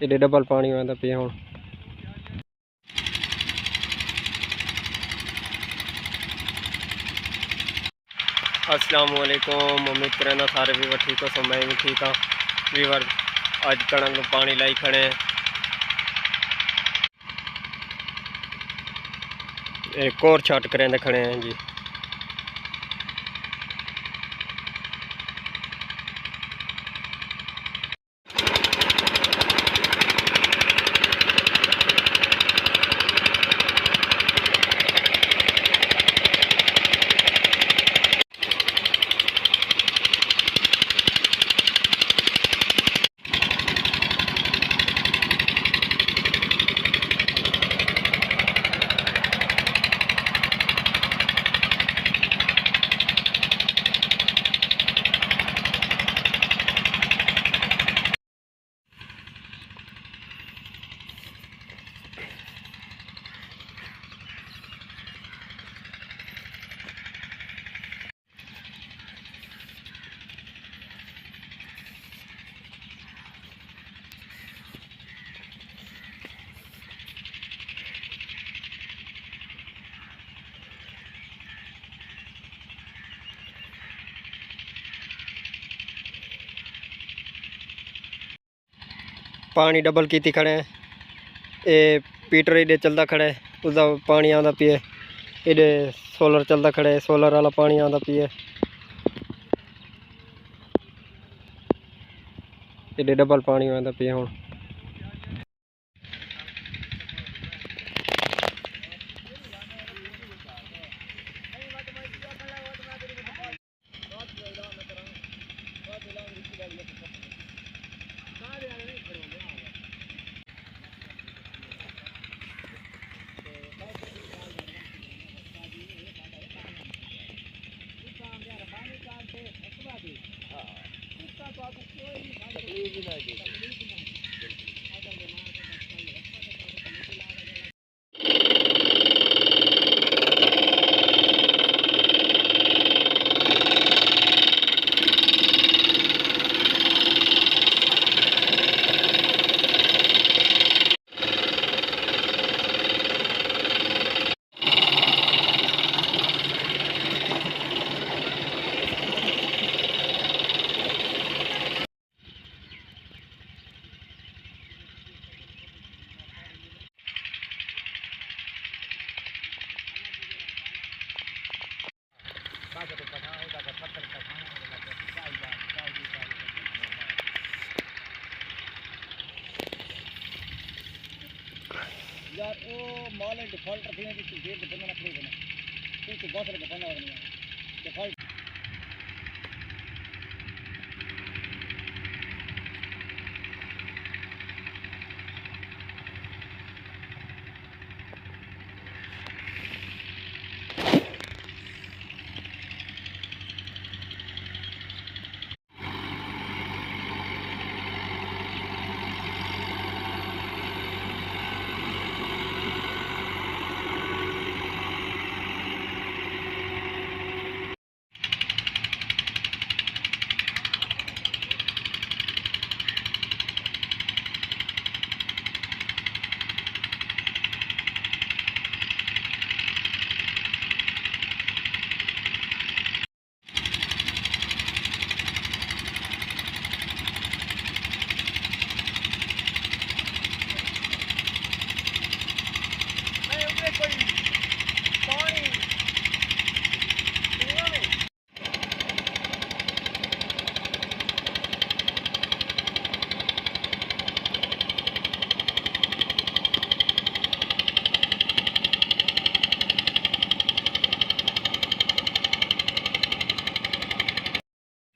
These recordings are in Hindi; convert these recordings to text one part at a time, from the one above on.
एडे डबल पानी आंदा पिया हुण। अस्सलामुअलैकुम, उम्मीद करें सारे व्यूवर ठीक हो। सो मैं भी ठीक हाँ व्यूवर। अज कणक पानी लाई खड़े हैं। एक और छट करें खड़े हैं जी। पानी डबल की खड़े हैं। ये पीटर इडे चलता खड़ा है, उसका पानी आंदा पिए। इडे सोलर चलता खड़ा है, सोलर वाला पानी आंदा पिए। इडे डबल पानी आंदा पिए हुण। यार वो मॉल डिफॉल्ट रखी है कि गेट बंद ना खरीदे ना तो बहुत सारे बंद और नहीं डिफॉल्ट।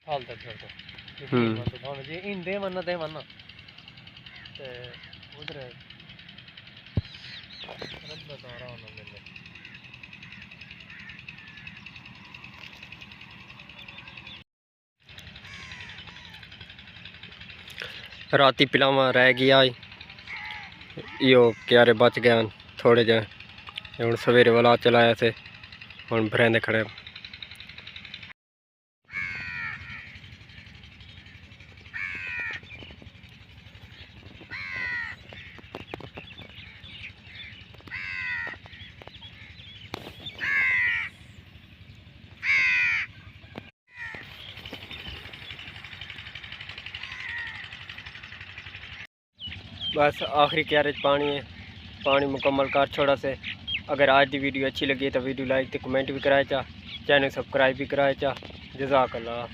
हाल तक छोड़ दो जी इन दे मन्ना ते मन्ना ते उधर रब बता रहा हूं मैंने राती पिलावा रह गया यो क्यारे बच गया थोड़े जे। हुण सवेरे वाला चलाया से हुण भरेंदे खड़े। बस आखिरी क्यारे पानी है, पानी मुकम्मल कर छोड़ा से। अगर आज की वीडियो अच्छी लगी तो वीडियो लाइक तो कमेंट भी कराए चा, चैनल सब्सक्राइब भी कराए चा। जज़ाकल्लाह।